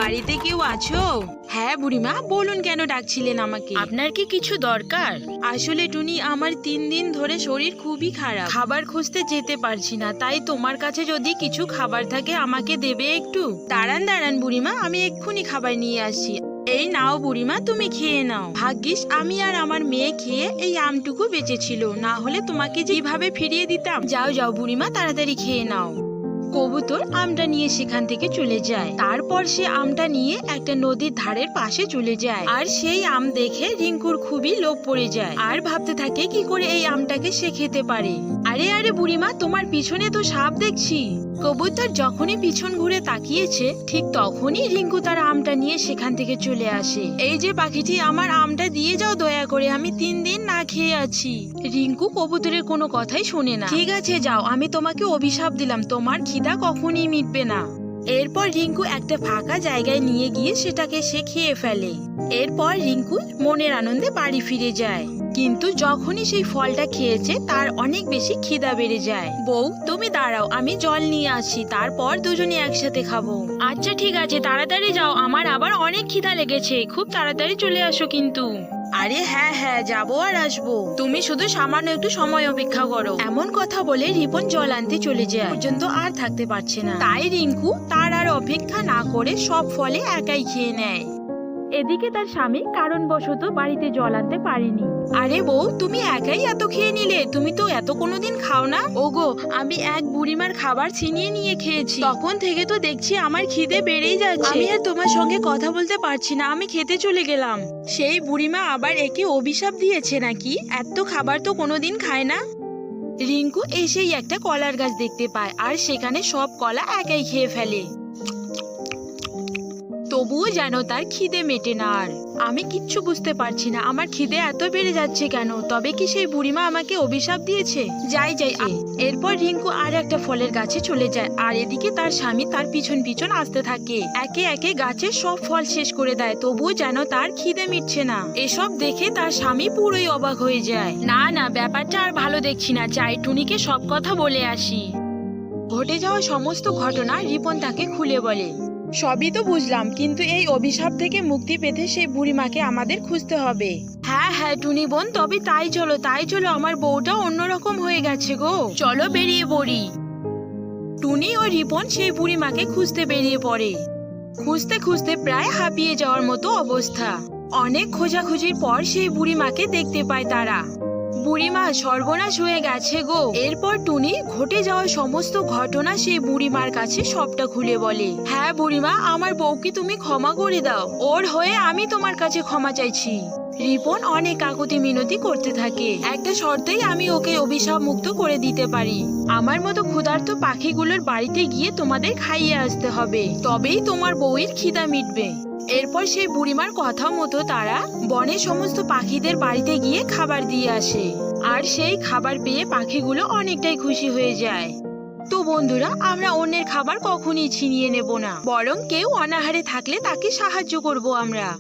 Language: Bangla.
বাড়িতে কেউ আছো? হ্যাঁ বুড়িমা, বলুন কেন ডাকছিলেন আমাকে? আপনার কি কিছু দরকার? আসলে টুনি, আমার 3 দিন ধরে শরীর খুবই খারাপ, খাবার খুঁজতে যেতে পারছি না, তাই তোমার কাছে যদি কিছু খাবার থাকে আমাকে দেবে একটু। দাঁড়ান দাঁড়ান বুড়িমা, আমি এক্ষুনি খাবার নিয়ে আসছি। এই নাও বুড়িমা, তুমি খেয়ে নাও। ভাগ্যিস আমি আর আমার মেয়ে খেয়ে এই আমটুকু বেঁচেছিল, না হলে তোমাকে যেভাবে ফিরিয়ে দিতাম। যাও যাও বুড়িমা, তাড়াতাড়ি খেয়ে নাও। কবুতর আমটা নিয়ে সেখান থেকে চলে যায়। তারপর সে আমটা নিয়ে একটা নদীর ধারের পাশে চলে যায়। আর সেই আম দেখে রিঙ্কুর খুবই লোভ পড়ে যায়, আর ভাবতে থাকে কি করে এই আমটাকে সে খেতে পারে। আরে আরে বুড়িমা, তোমার পিছনে তো সাপ দেখছি। কবুতর যখনই পিছন ঘুরে তাকিয়েছে, ঠিক তখনই রিঙ্কু তার আমটা নিয়ে সেখান থেকে চলে আসে। এই যে পাখিটি, আমার আমটা দিয়ে যাও দয়া করে, আমি 3 দিন না খেয়ে আছি। রিঙ্কু কবুতরের কোনো কথাই শোনে না। ঠিক আছে যাও, আমি তোমাকে অভিশাপ দিলাম, তোমার খিদা কখনই মিটবে না। এরপর রিঙ্কু একটা ফাঁকা জায়গায় নিয়ে গিয়ে সেটাকে সে খেয়ে ফেলে। এরপর রিঙ্কু মনের আনন্দে বাড়ি ফিরে যায়। কিন্তু যখনই সেই ফলটা খেয়েছে, তার অনেক বেশি খিদা বেড়ে যায়। বউ, তুমি দাঁড়াও, আমি জল নিয়ে আসি, তারপর দুজনে একসাথে খাবো। আচ্ছা ঠিক আছে, তাড়াতাড়ি যাও, আমার আবার অনেক খিদা লেগেছে, খুব তাড়াতাড়ি চলে আসো কিন্তু। আরে হ্যাঁ হ্যাঁ, যাবো আর আসবো, তুমি শুধু সামান্য একটু সময় অপেক্ষা করো। এমন কথা বলে রিপন জল আনতে চলে যায়। পর্যন্ত আর থাকতে পারছে না, তাই রিঙ্কু তার আর অপেক্ষা না করে সব ফলে একাই খেয়ে নেয়। এদিকে তার স্বামী কারণবশত বাড়িতে জল আনতে পারেনি। আরে বউ, তুমি একাই এত খেয়ে নিলে? তুমি তো এত কোনোদিন খাও না। ওগো, আমি এক বুড়িমার খাবার ছিনিয়ে নিয়ে খেয়েছি, তখন থেকে তো দেখছি আমার খিদে বেড়েই যাচ্ছে। আমি আর তোমার সঙ্গে কথা বলতে পারছি না, আমি খেতে চলে গেলাম। সেই বুড়িমা আবার একে অভিশাপ দিয়েছে নাকি? এত খাবার তো কোনোদিন খায় না। রিঙ্কু এসেই একটা কলার গাছ দেখতে পায়, আর সেখানে সব কলা একাই খেয়ে ফেলে। তবুও যেন তার খিদে মেটে না। আর আমি কিচ্ছু বুঝতে পারছি না, আমার খিদে এত বেড়ে যাচ্ছে কেন? তবে কি সেই বুড়িমা আমাকে অভিশাপ দিয়েছে? যাই যাই। এরপর রিঙ্কু আর একটা ফলের গাছে চলে যায়, আর এদিকে তার স্বামী তার পিছন পিছন আসতে থাকে। একে একে গাছের সব ফল শেষ করে দেয়, তবুও যেন তার খিদে মিটছে না। এসব দেখে তার স্বামী পুরোই অবাক হয়ে যায়। না না, ব্যাপারটা আর ভালো দেখছি না, চাই টুনিকে সব কথা বলে আসি। ঘটে যাওয়া সমস্ত ঘটনা রিপন তাকে খুলে বলে। সবই তো বুঝলাম, কিন্তু এই অভিশাপ থেকে মুক্তি পেতে সেই বুড়িমাকে আমাদের খুঁজতে হবে। হ্যাঁ হ্যাঁ টুনি বোন, তবে তাই চলো তাই চলো, আমার বউটা অন্যরকম হয়ে গেছে গো, চলো বেরিয়ে পড়ি। টুনি ও রিপন সেই বুড়িমাকে খুঁজতে বেরিয়ে পড়ে। খুঁজতে খুঁজতে প্রায় হাঁপিয়ে যাওয়ার মতো অবস্থা। অনেক খোঁজাখুঁজির পর সেই বুড়িমাকে দেখতে পায় তারা। বুড়িমা, সর্বনাশ হয়ে গেছে গো। এরপর টুনি ঘটে যাওয়া সমস্ত ঘটনা সেই বুড়িমার কাছে সবটা খুলে বলে। হ্যাঁ বুড়িমা, আমার বউকে তুমি ক্ষমা করে দাও, ওর হয়ে আমি তোমার কাছে ক্ষমা চাইছি। রিপন অনেক কাকুতি মিনতি করতে থাকে। একটা শর্তেই আমি ওকে অভিশাপ মুক্ত করে দিতে পারি। আমার মতো ক্ষুধার্ত পাখিগুলোর বাড়িতে গিয়ে তোমাদের খাইয়ে আসতে হবে, তবেই তোমার বউয়ের খিদা মিটবে। এরপর সেই বুড়িমার কথা মতো তারা বনের সমস্ত পাখিদের বাড়িতে গিয়ে খাবার দিয়ে আসে, আর সেই খাবার পেয়ে পাখিগুলো অনেকটাই খুশি হয়ে যায়। তো বন্ধুরা, আমরা অন্যের খাবার কখনই ছিনিয়ে নেব না, বরং কেউ অনাহারে থাকলে তাকে সাহায্য করব আমরা।